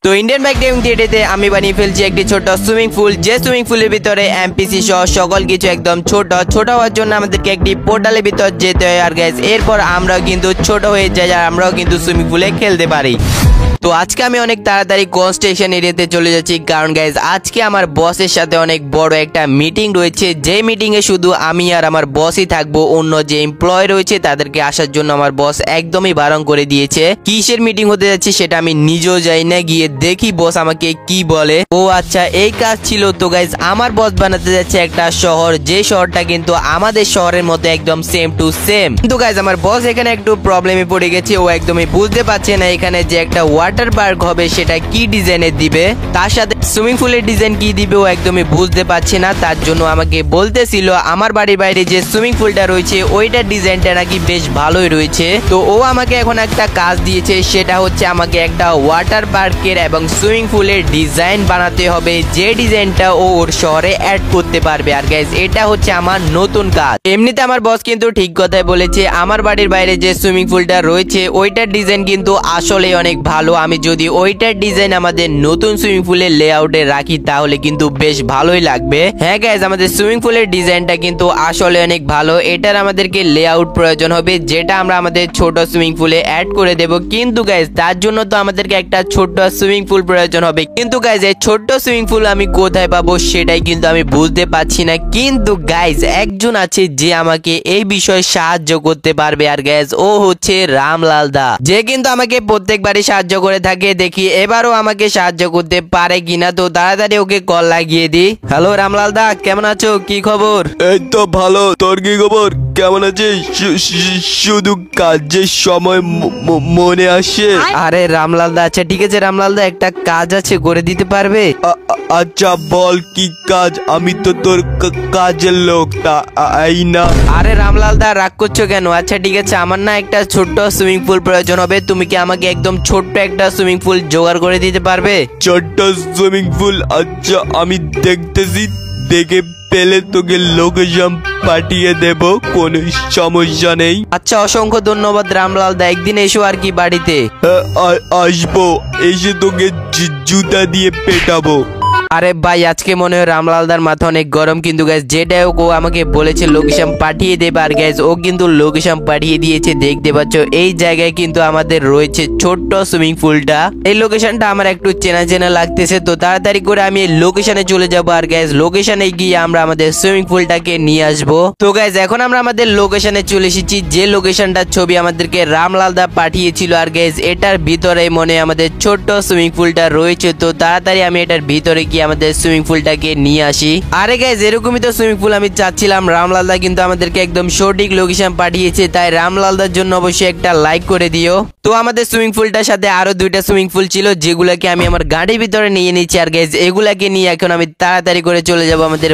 তো Indian bike driving থিয়েটারে আমি বানিয়ে ফেলছি একটি ছোট সুইমিং পুল, যে সুইমিং পুলের ভিতরে এমপিসি সহ সকল কিছু একদম ছোট হওয়ার জন্য আমাদেরকে একটি পোর্টালের ভিতর যেতে হয়। আর গাইস এরপর আমরাও কিন্তু ছোট হয়ে যাই আর আমরাও কিন্তু সুইমিং পুলে খেলতে পারি। তো আজকে আমি অনেক তাড়াতাড়ি কনস্টেশন এরিয়াতে চলে যাচ্ছি, কারণ গাইজ আজকে আমার বসের সাথে অনেক বড় একটা মিটিং রয়েছে, যে মিটিং এ শুধু আমি আর আমার বসই থাকবো। অন্য যে এমপ্লয় রয়েছে তাদেরকে আসার জন্য আমার বস একদমই বারণ করে দিয়েছে। কিসের মিটিং হতে যাচ্ছে সেটা আমি নিজেও যাই না, গিয়ে দেখি বস আমাকে কি বলে। ও আচ্ছা, এই কাজ ছিল। তো গাইজ আমার বস বানাতে যাচ্ছে একটা শহর, যে শহরটা কিন্তু আমাদের শহরের মতো একদম সেম টু সেম। কিন্তু গাইজ আমার বস এখানে একটু প্রবলেমে পড়ে গেছে, ও একদমই বুঝতে পারছে না এখানে যে একটা ওয়াটার পার্ক হবে সেটা কি ডিজাইনের দিবে, তার সাথে সুইমিং পুলের ডিজাইন কি দিবে ও একদমই বুঝতে পারছে না। তার জন্য আমাকে বলতেছিল আমার বাড়ির বাইরে যে সুইমিং পুলটা রয়েছে ওইটার ডিজাইনটা নাকি বেশ ভালোই রয়েছে। তো ও আমাকে এখন একটা কাজ দিয়েছে, সেটা হচ্ছে আমাকে একটা ওয়াটার পার্কের এবং সুইমিং পুলের ডিজাইন বানাতে হবে, যে ডিজাইনটা ও ওর শহরে অ্যাড করতে পারবে। আর গাইজ এটা হচ্ছে আমার নতুন কাজ। এমনিতে আমার বস কিন্তু ঠিক কথাই বলেছে, আমার বাড়ির বাইরে যে সুইমিং পুলটা রয়েছে ওইটার ডিজাইন কিন্তু আসলে অনেক ভালো। আমি যদি ওইটার ডিজাইন আমাদের নতুন সুইমিং পুলের লেআউটে রাখি তাহলে কিন্তু বেশ ভালোই লাগবে। হ্যাঁ গাইজ, আমাদের সুইমিং পুলের ডিজাইনটা কিন্তু আসলে অনেক ভালো। এটার আমাদেরকে লেআউট প্রয়োজন হবে, যেটা আমরা আমাদের ছোট সুইমিং পুলে অ্যাড করে দেব। কিন্তু গাইজ তার জন্য তো আমাদেরকে একটা ছোট্ট সুইমিং পুল প্রয়োজন হবে। কিন্তু গাইজ এই ছোট্ট সুইমিং পুল আমি কোথায় পাবো সেটাই কিন্তু আমি বুঝতে পারছি না। কিন্তু গাইজ একজন আছে যে আমাকে এই বিষয়ে সাহায্য করতে পারবে। আর গাইজ ও হচ্ছে রামলাল দা, যে কিন্তু আমাকে প্রত্যেকবারই সাহায্য করে থাকে। দেখি এবারও আমাকে সাহায্য করতে পারে কিনা। তো তাড়াতাড়ি ওকে কল লাগিয়ে দি। হ্যালো রামলাল দা, কেমন আছো? কি খবর? এই তো ভালো, তোর কি খবর? কেমন আছিস? শুধু কাজের সময় মনে আসে। আরে রামলাল দা, আচ্ছা ঠিক আছে রামলাল দা, একটা কাজ আছে, করে দিতে পারবে? আচ্ছা বল কি কাজ? আমি তো তোর কাজের লোক, তাই না? আরে রামলাল দা রাগ করছো কেন? আচ্ছা ঠিক আছে, আমার না একটা ছোট্ট সুইমিং পুল প্রয়োজন হবে, তুমি কি আমাকে একদম ছোট্ট একটা সুইমিং পুল জোগাড় করে দিতে পারবে? ছোট্ট সুইমিং পুল? আচ্ছা আমি দেখতেছি, দেখে পেলে তোকে লোকেশন পাঠিয়ে দেব, কোনো সমস্যা নেই। আচ্ছা অসংখ্য ধন্যবাদ রামলাল দা, একদিন এসো আর কি বাড়িতে। আসবো, এসে তোকে জুতা দিয়ে পেটাবো। আরে ভাই আজকে মনে হয় রামলালদার মাথা অনেক গরম। কিন্তু গ্যাস যেটা ও আমাকে বলেছে লোকেশন পাঠিয়ে দেবে, আর গ্যাস ও কিন্তু লোকেশন পাঠিয়ে দিয়েছে। দেখতে পাচ্ছ এই জায়গায় কিন্তু আমাদের রয়েছে ছোট্ট সুইমিং পুলটা। এই লোকেশনটা আমার একটু চেনা চেনা লাগতেছে, তো তাড়াতাড়ি করে আমি এই লোকেশনে চলে যাবো। আর গ্যাস লোকেশনে গিয়ে আমরা আমাদের সুইমিং পুলটাকে নিয়ে আসবো। তো গ্যাস এখন আমরা আমাদের লোকেশনে চলে এসেছি, যে লোকেশনটার ছবি আমাদেরকে রামলালদা পাঠিয়েছিল। আর গ্যাস এটার ভিতরে মনে আমাদের ছোট্ট সুইমিং পুলটা রয়েছে। তো তাড়াতাড়ি আমি এটার ভিতরে আমাদের সুইমিং পুলটাকে নিয়ে আসি। আরে গাইজ এরকমই তো সুইমিং পুল আমি চাচ্ছিলাম। রামলালদা কিন্তু আমাদেরকে একদম সঠিক লোকেশন পাঠিয়েছে, তাই রামলালদার জন্য অবশ্যই একটা লাইক করে দিও। তো আমাদের সুইমিং পুলটার সাথে আরো দুইটা সুইমিং পুল ছিল, যেগুলাকে আমি আমার গাড়ির ভিতরে নিয়ে নিচ্ছি। আর গাইজ এগুলাকে নিয়ে এখন আমি তাড়াতাড়ি করে চলে যাব আমাদের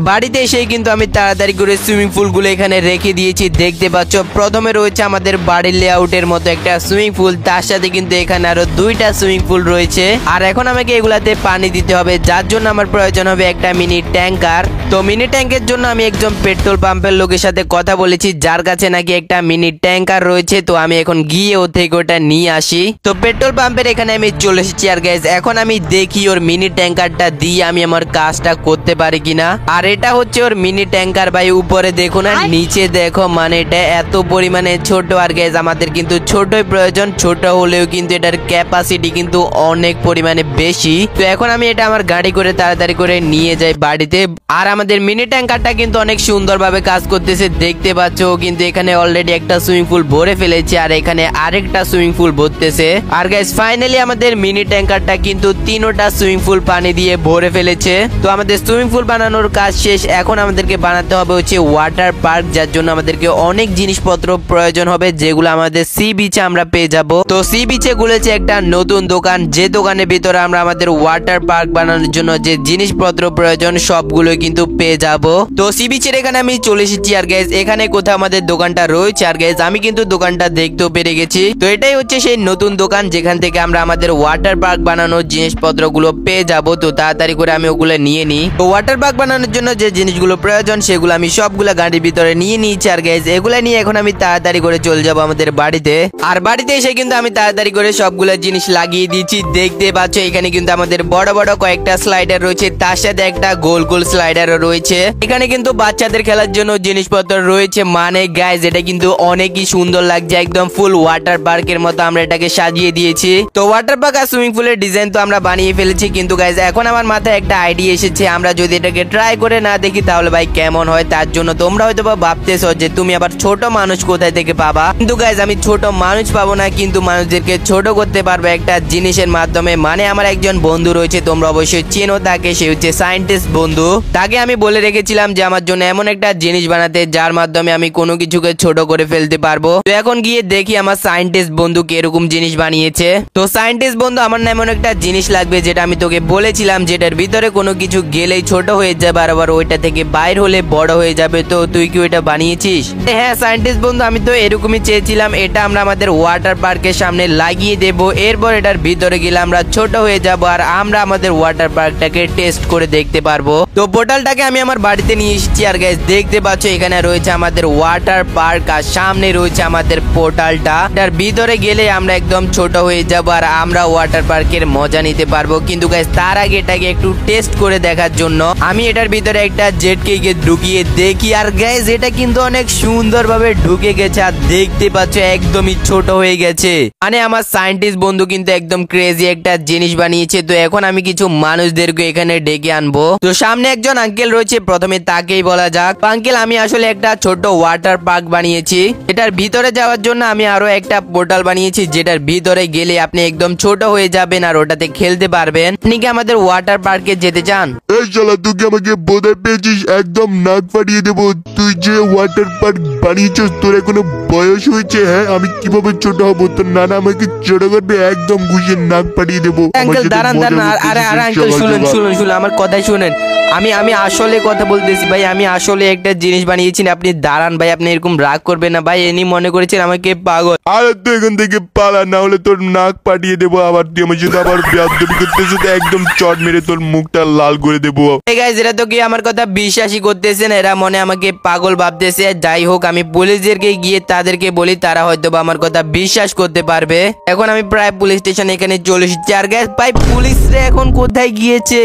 বাড়িতে এসে কিন্তু আমি তাড়াতাড়ি করে সুইমিং পুল গুলো এখানে রেখে দিয়েছি। দেখতে পাচ্ছ প্রথমে রয়েছে আমাদের বাড়ির লেআউটের মতো একটা সুইমিং পুল, তার সাথে কিন্তু এখানে আরো দুইটা সুইমিং পুল রয়েছে। আর এখন আমাকে এগুলাতে পানি দিতে হবে, যার জন্য আমার প্রয়োজন হবে একটা মিনি ট্যাঙ্কার। তো মিনি ট্যাঙ্কের জন্য আমি একজন পেট্রোল পাম্পের লোকের সাথে কথা বলেছি, যার কাছে নাকি একটা মিনি ট্যাঙ্কার রয়েছে। তো আমি এখন গিয়ে ও থেকে ওটা নিয়ে আসি। তো পেট্রোল পাম্পের এখানে আমি চলে এসেছি। আর গাইজ এখন আমি দেখি ওর মিনি ট্যাঙ্কারটা দিয়ে আমি আমার কাজটা করতে পারি কিনা। আর এটা হচ্ছে ওর মিনি ট্যাঙ্কার ভাই, উপরে দেখো না নিচে দেখো, মানে এটা এত পরিমাণে ছোট। আর গাইজ আমাদের কিন্তু ছোটই প্রয়োজন, ছোট হলেও কিন্তু এটার ক্যাপাসিটি কিন্তু অনেক পরিমাণে বেশি। তো এখন আমি এটা আমার গাড়ি করে তাড়াতাড়ি করে নিয়ে যাই বাড়িতে। আর আমাদের মিনি ট্যাঙ্কারটা কিন্তু অনেক সুন্দরভাবে কাজ করতেছে। দেখতে পাচ্ছ কিন্তু এখানে অলরেডি একটা সুইমিং পুল ভরে ফেলেছে, আর এখানে আরেকটা সুইমিং পুল ভরতেছে। আর গাইস ফাইনালি আমাদের মিনি ট্যাঙ্কারটা কিন্তু তিনটা সুইমিং পুল পানি দিয়ে ভরে ফেলেছে। তো আমাদের সুইমিং পুল বানানোর কাজ শেষ। এখন আমাদেরকে বানাতে হবে হচ্ছে ওয়াটার পার্ক, যার জন্য আমাদেরকে অনেক জিনিসপত্র প্রয়োজন হবে, যেগুলো আমাদের সি বিচে আমরা পেয়ে যাব। তো সি বিচে খুলেছে একটা নতুন দোকান, যে দোকানের ভিতরে আমরা আমাদের ওয়াটার পার্ক বানানোর জন্য যে জিনিসপত্র প্রয়োজন সবগুলো কিন্তু পেয়ে যাব। তো সি বিচের এখানে আমি চলে এসেছি। আর গাইস এখানে কোথাও আমাদের দোকানটা রয়েছে। আর গাইস আমি কিন্তু দোকানটা দেখতেও পেরে গেছি। ফেলেছি। তো এটাই হচ্ছে সেই নতুন দোকান যেখান থেকে আমরা আমাদের ওয়াটার পার্ক বানানোর জিনিসপত্র গুলো পেয়ে যাবো। তো তাড়াতাড়ি করে আমি ওগুলো নিয়ে নিই। তো ওয়াটার পার্ক বানানোর জন্য যে জিনিসগুলো প্রয়োজন সেগুলো আমি সবগুলা গাড়ির ভিতরে নিয়ে নিয়েছি। আর গাইজ এগুলা নিয়ে এখন আমি তাড়াতাড়ি করে চলে যাবো আমাদের বাড়িতে। আর বাড়িতে এসে কিন্তু আমি তাড়াতাড়ি করে সবগুলা জিনিস লাগিয়ে দিয়েছি। দেখতে পাচ্ছ এখানে কিন্তু আমাদের বড় বড় কয়েকটা স্লাইডার রয়েছে, তার সাথে একটা গোল গোল স্লাইডারও রয়েছে। এখানে কিন্তু বাচ্চাদের খেলার জন্য জিনিসপত্র রয়েছে। মানে গাইজ এটা কিন্তু অনেকই সুন্দর লাগছে, একদম ফুল ওয়াটার পার্কের মতো আমরা এটাকে সাজিয়ে দিয়েছি। তো ওয়াটার পার্ক আর সুইমিং পুলের ডিজাইন তো আমরা বানিয়ে ফেলেছি, কিন্তু গাইজ এখন আমার মাথায় একটা আইডিয়া এসেছে, আমরা যদি এটাকে ট্রাই করে না দেখি তাহলে ভাই কেমন হয়। তার জন্য তোমরা হয়তো ভাবতেছো যে তুমি আবার ছোট মানুষ কোথায় থেকে পাবা, কিন্তু গাইজ আমি ছোট মানুষ পাবো না, কিন্তু মানুষদেরকে ছোট করতে পারবো একটা জিনিসের মাধ্যমে। মানে আমার একজন বন্ধু রয়েছে, তোমরা অবশ্যই চেনো তাকে, সে হচ্ছে সায়েন্টিস্ট বন্ধু। তাকে আমি বলে রেখেছিলাম যে আমার জন্য এমন একটা জিনিস বানাতে যার মাধ্যমে আমি কোনো কিছুকে ছোট করে ফেলতে পারবো। তো এখন গিয়ে দেখি আমার সায়েন্টিস্ট বন্ধু কি এরকম জিনিস বানিয়েছে। তো সায়েন্টিস্ট বন্ধু আমার না এমন একটা জিনিস লাগবে যেটা আমি তোকে বলেছিলাম যেটার ভিতরে কোনো কিছু গেলেই ছোট হয়ে যাবে, আর আবার ওইটা থেকে বাইর হলে বড় হয়ে যাবে। তো তুই কি ওইটা বানিয়েছিস? হ্যাঁ সায়েন্টিস্ট বন্ধু, আমি তো এরকমই চেয়েছিলাম। এটা আমরা আমাদের ওয়াটার পার্কের সামনে লাগিয়ে দেব, এরপর এটার ভিতরে গেলে আমরা ছোট হয়ে যাব আর আমরা আমাদের ওয়াটার পার্কটাকে টেস্ট করে দেখতে পারবো। তো পোর্টালটাকে আমি আমার বাড়িতে নিয়ে এসেছি। আর গাইস দেখতে পাচ্ছ এখানে রয়েছে আমাদের ওয়াটার পার্ক আর সামনে রয়েছে আমাদের পোর্টালটা। এটার ভিতরে গেলে আমরা একদম ছোট হয়ে যাব আর আমরা ওয়াটার পার্কের মজা নিতে পারবো। কিন্তু গাইস তার আগে এটাকে একটু টেস্ট করে দেখার জন্য আমি এটার ভিতরে একটা জেট কেকে ঢুকিয়ে দেখি। আর গাইস এটা কিন্তু অনেক সুন্দরভাবে ঢুকে গেছে আর দেখতে পাচ্ছ একদমই ছোট হয়ে গেছে। মানে আমার সায়েন্টিস্ট বন্ধু কিন্তু একদম ক্রেজি একটা জিনিস বানিয়েছে। তো এখন আমি কিছু মানুষদেরকে এখানে ডেকে আনবো। তো সামনে একজন আঙ্কেল রয়েছে, প্রথমে তাকেই বলা যাক। আঙ্কেল আমি আসলে একটা ছোট ওয়াটার পার্ক বানিয়েছি, এটার ভিতরে যাওয়ার জন্য আমি আরো একটা পোর্টাল বানিয়েছি যেটার ভিতরে গেলে আপনি একদম ছোট হয়ে যাবেন আর ওটাতে খেলতে পারবেন। আপনি কি আমাদের ওয়াটার পার্কে যেতে চান? এই শালা তুই কি আমাকে বোধহয় পেয়েছিস? একদম নাক ফাটিয়ে দেবো। তুই যে ওয়াটার পার্ক বানিয়েছিস তোর এখনো বয়স হয়েছে? হ্যাঁ আমি কিভাবে ছোট হবো? তোর নানা আমাকে ছোট করবে, একদম ঘুষে নাক ফাটিয়ে দেবো। আঙ্কেল দাঁড়ান দাঁড়ান, আরে আরে আঙ্কেল শুনুন শুনুন শুনুন আমার কথাই শুনেন। আমি আসলে কথা বলতেছি ভাই, আমি আসলে একটা জিনিস বানিয়েছি। আপনি দাঁড়ান ভাই, আপনি এরকম রাগ করবেন না ভাই। এনি মনে করেছেন আমাকে পাগল। আরে তুই এখান থেকে পালা, না হলে তোর নাক পাঠিয়ে দেবো। আবার তুই আমার সাথে আবার বেয়াদবি করতেছিস, একদম চট মেরে তোর মুখটা লাল করে দেবো। এই গাইস এরা তো কি আমার কথা বিশ্বাসই করতেছে না, এরা মনে আমাকে পাগল ভাবতেছে। যাই হোক আমি পুলিশদেরকে গিয়ে তাদেরকে বলি, তারা হয়তো আমার কথা বিশ্বাস করতে পারবে। এখন আমি প্রায় পুলিশ স্টেশন এখানে চলে এসেছি। আর গাইস ভাই পুলিশরা এখন কোথায় গিয়েছে?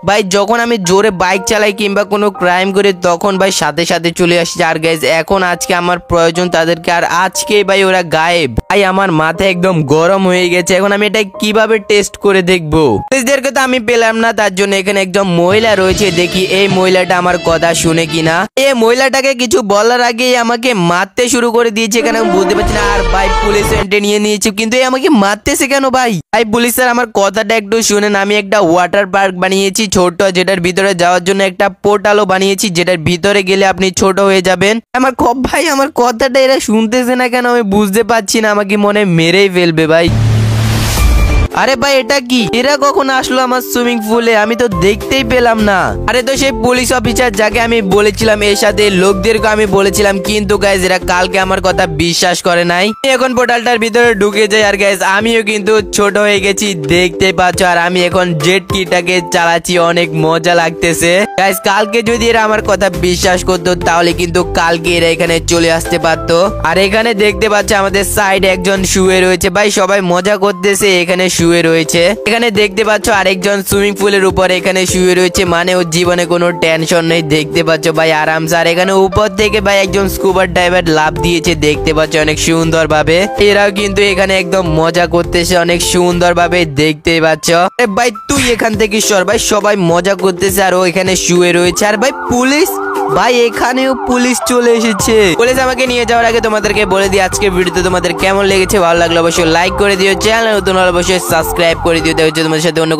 ভাই যখন আমি জোরে বাইক চালাই কিংবা কোনো ক্রাইম করি তখন ভাই সাথে সাথে চলে আসছে। আর গাইজ এখন আজকে আমার প্রয়োজন তাদেরকে, আর আজকে ভাই ওরা গায়েব। ভাই আমার মাথা একদম গরম হয়ে গেছে। এখন আমি এটা কিভাবে টেস্ট করে দেখবো? পুলিশদেরকে তো আমি পেলাম না, তার জন্য এখানে একজন মহিলা রয়েছে। দেখি এই মহিলাটা আমার কথা শুনে কিনা। এই মহিলাটাকে কিছু বলার আগেই আমাকে মারতে শুরু করে দিয়েছে। এখানে আমি বুঝতে পারছি না। আর ভাই পুলিশ এন্ট্রি নিয়ে নিয়েছে, কিন্তু এই আমাকে মারতেছে কেন ভাই? ভাই পুলিশ স্যার আমার কথাটা একটু শুনেন। আমি একটা ওয়াটার পার্ক বানিয়েছি ছোট, যেটার ভিতরে যাওয়ার জন্য একটা পোর্টালও বানিয়েছি যেটার ভিতরে গেলে আপনি ছোট হয়ে যাবেন। ভাই আমার কথাটা এরা শুনতেছে না কেন আমি বুঝতে পারছি না। আমাকে মনে মেরেই ফেলবে ভাই। আরে ভাই এটা কি? এরা কখন আসলো আমার সুইমিং পুলে? আমি তো দেখতেই পেলাম না। আরে তো সেই পুলিশ অফিসার যাকে আমি বলেছিলাম এর সাথে লোকদেরকে আমি বলেছিলাম, কিন্তু গাইজ এরা কালকে আমার কথা বিশ্বাস করে নাই। এখন পোর্টালটার ভিতরে ঢুকে যাই। আর গাইজ আমিও কিন্তু ছোট হয়ে গেছি দেখতে পাচ্ছ। আর আমি এখন জেট কিটাকে চালাচ্ছি, অনেক মজা লাগতেছে। গাইজ কালকে যদি এরা আমার কথা বিশ্বাস করতো তাহলে কিন্তু কালকে এরা এখানে চলে আসতে পারতো। আর এখানে দেখতে পাচ্ছ আমাদের সাইডে একজন শুয়ে রয়েছে। ভাই সবাই মজা করতেছে, এখানে শুয়ে রয়েছে। এখানে দেখতে পাচ্ছ আরেকজন সুইমিং পুলের উপরে এখানে শুয়ে রয়েছে, মানে ওর জীবনে কোনো টেনশন নেই। দেখতে পাচ্ছ ভাই আরামসে। আর এখানে উপর থেকে ভাই একজন স্কুবা ডাইভার লাফ দিয়েছে, দেখতে পাচ্ছ অনেক সুন্দর ভাবে। এরাও কিন্তু এখানে একদম মজা করতেছে অনেক সুন্দর ভাবে, দেখতে পাচ্ছ। ভাই তুই এখান থেকে সর ভাই, সবাই মজা করতেছে আর ও এখানে শুয়ে রয়েছে। আর ভাই পুলিশ, ভাই এখানেও পুলিশ চলে এসেছে। পুলিশ আমাকে নিয়ে যাওয়ার আগে তোমাদেরকে বলে দিই আজকে ভিডিওতে তোমাদের কেমন লেগেছে। ভালো লাগলে অবশ্যই লাইক করে দিও, চ্যানেল নতুন হলে অবশ্যই সাবস্ক্রাইব করে দিও। দেখা হচ্ছে তোমাদের সাথে অন্য